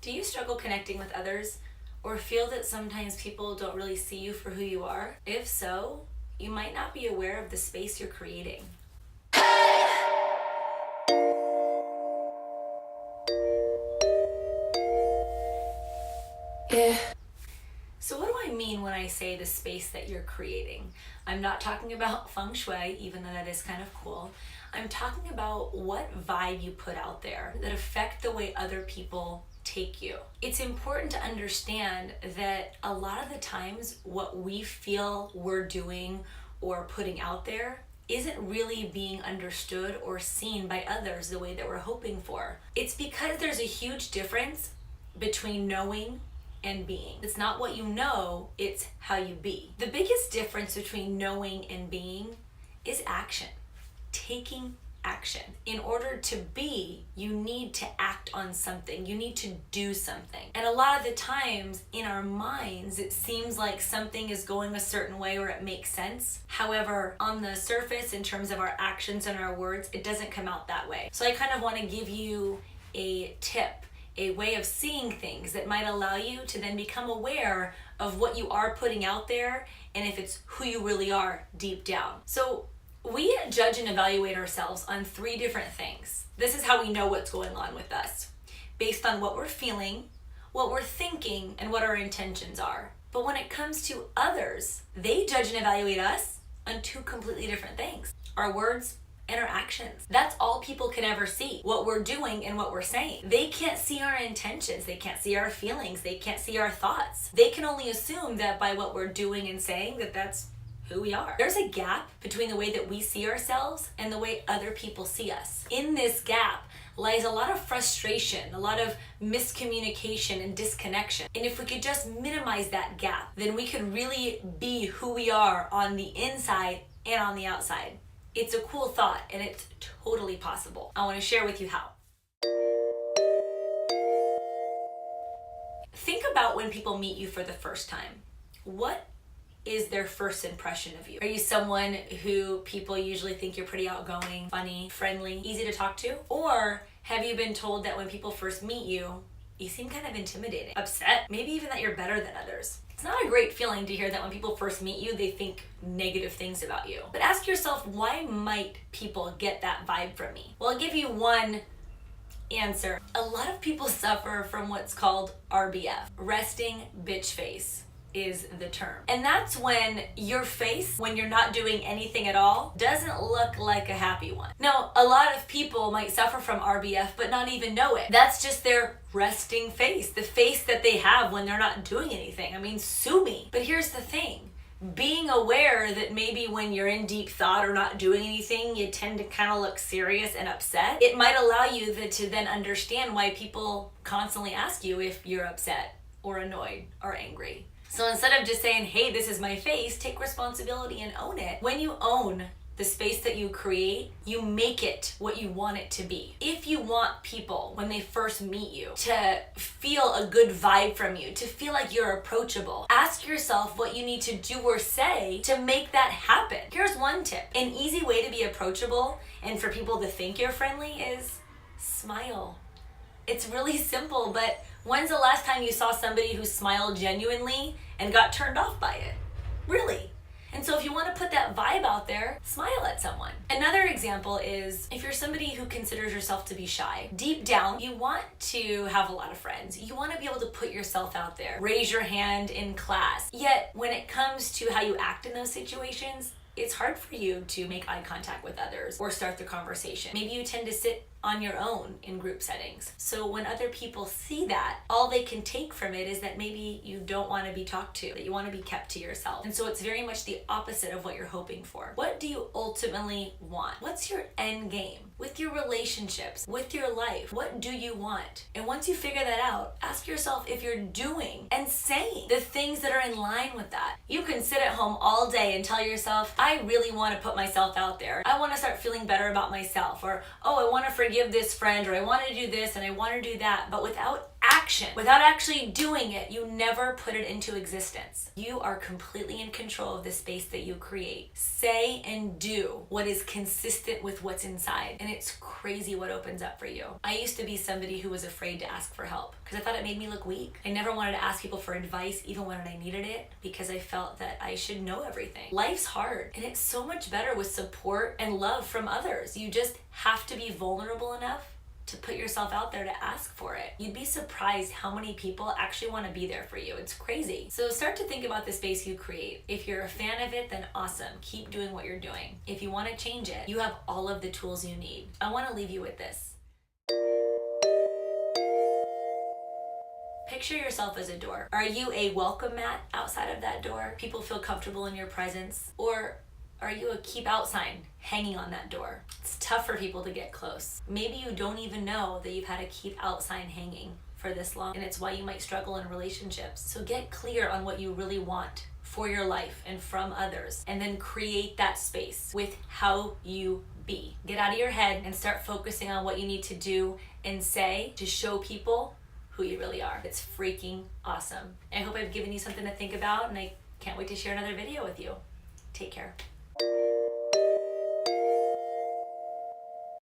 Do you struggle connecting with others or feel that sometimes people don't really see you for who you are? If so, you might not be aware of the space you're creating. So what do I mean when I say the space that you're creating? I'm not talking about feng shui, even though that is kind of cool. I'm talking about what vibe you put out there that affect the way other people take you. It's important to understand that a lot of the times what we feel we're doing or putting out there isn't really being understood or seen by others the way that we're hoping for. It's because there's a huge difference between knowing and being. It's not what you know, it's how you be. The biggest difference between knowing and being is action. Taking action. In order to be, you need to act on something. You need to do something. And a lot of the times in our minds, it seems like something is going a certain way or it makes sense. However, on the surface, in terms of our actions and our words, it doesn't come out that way. So I kind of want to give you a tip, a way of seeing things that might allow you to then become aware of what you are putting out there and if it's who you really are deep down. So we judge and evaluate ourselves on 3 different things. This is how we know what's going on with us, based on what we're feeling, what we're thinking, and what our intentions are. But when it comes to others, they judge and evaluate us on 2 completely different things: our words and our actions. That's all people can ever see, what we're doing and what we're saying. They can't see our intentions, they can't see our feelings, they can't see our thoughts. They can only assume that by what we're doing and saying that that's who we are. There's a gap between the way that we see ourselves and the way other people see us. In this gap lies a lot of frustration, a lot of miscommunication and disconnection. And if we could just minimize that gap, then we could really be who we are on the inside and on the outside. It's a cool thought and it's totally possible. I want to share with you how. Think about when people meet you for the first time. What is their first impression of you? Are you someone who people usually think you're pretty outgoing, funny, friendly, easy to talk to? Or have you been told that when people first meet you, you seem kind of intimidating, upset, maybe even that you're better than others? It's not a great feeling to hear that when people first meet you, they think negative things about you. But ask yourself, why might people get that vibe from me? Well, I'll give you one answer. A lot of people suffer from what's called RBF, resting bitch face is the term. And that's when your face, when you're not doing anything at all, doesn't look like a happy one. Now, a lot of people might suffer from RBF but not even know it. That's just their resting face, the face that they have when they're not doing anything. I mean, sue me. But here's the thing. Being aware that maybe when you're in deep thought or not doing anything, you tend to kind of look serious and upset. It might allow you to then understand why people constantly ask you if you're upset or annoyed or angry. So instead of just saying, hey, this is my face, take responsibility and own it. When you own the space that you create, you make it what you want it to be. If you want people, when they first meet you, to feel a good vibe from you, to feel like you're approachable, ask yourself what you need to do or say to make that happen. Here's one tip. An easy way to be approachable and for people to think you're friendly is smile. It's really simple, but when's the last time you saw somebody who smiled genuinely and got turned off by it? Really? And so if you want to put that vibe out there, smile at someone. Another example is if you're somebody who considers yourself to be shy, deep down, you want to have a lot of friends. You want to be able to put yourself out there, raise your hand in class. Yet when it comes to how you act in those situations, it's hard for you to make eye contact with others or start the conversation. Maybe you tend to sit on your own in group settings. So when other people see that, all they can take from it is that maybe you don't want to be talked to, that you want to be kept to yourself. And so it's very much the opposite of what you're hoping for. What do you ultimately want? What's your end game? With your relationships, with your life, what do you want? And once you figure that out, ask yourself if you're doing and saying the things that are in line with that. You can sit at home all day and tell yourself, I really want to put myself out there. I want to start feeling better about myself. Or, oh, I want to forgive this friend, or I want to do this and I want to do that. But without action, action. Without actually doing it, you never put it into existence. You are completely in control of the space that you create. Say and do what is consistent with what's inside, and it's crazy what opens up for you. I used to be somebody who was afraid to ask for help because I thought it made me look weak. I never wanted to ask people for advice even when I needed it because I felt that I should know everything. Life's hard, and it's so much better with support and love from others. You just have to be vulnerable enough to put yourself out there to ask for it. You'd be surprised how many people actually want to be there for you. It's crazy. So start to think about the space you create. If you're a fan of it, then awesome. Keep doing what you're doing. If you want to change it, you have all of the tools you need. I want to leave you with this. Picture yourself as a door. Are you a welcome mat outside of that door? People feel comfortable in your presence? Or are you a keep out sign hanging on that door? It's tough for people to get close. Maybe you don't even know that you've had a keep out sign hanging for this long, and it's why you might struggle in relationships. So get clear on what you really want for your life and from others, and then create that space with how you be. Get out of your head and start focusing on what you need to do and say to show people who you really are. It's freaking awesome. I hope I've given you something to think about, and I can't wait to share another video with you. Take care.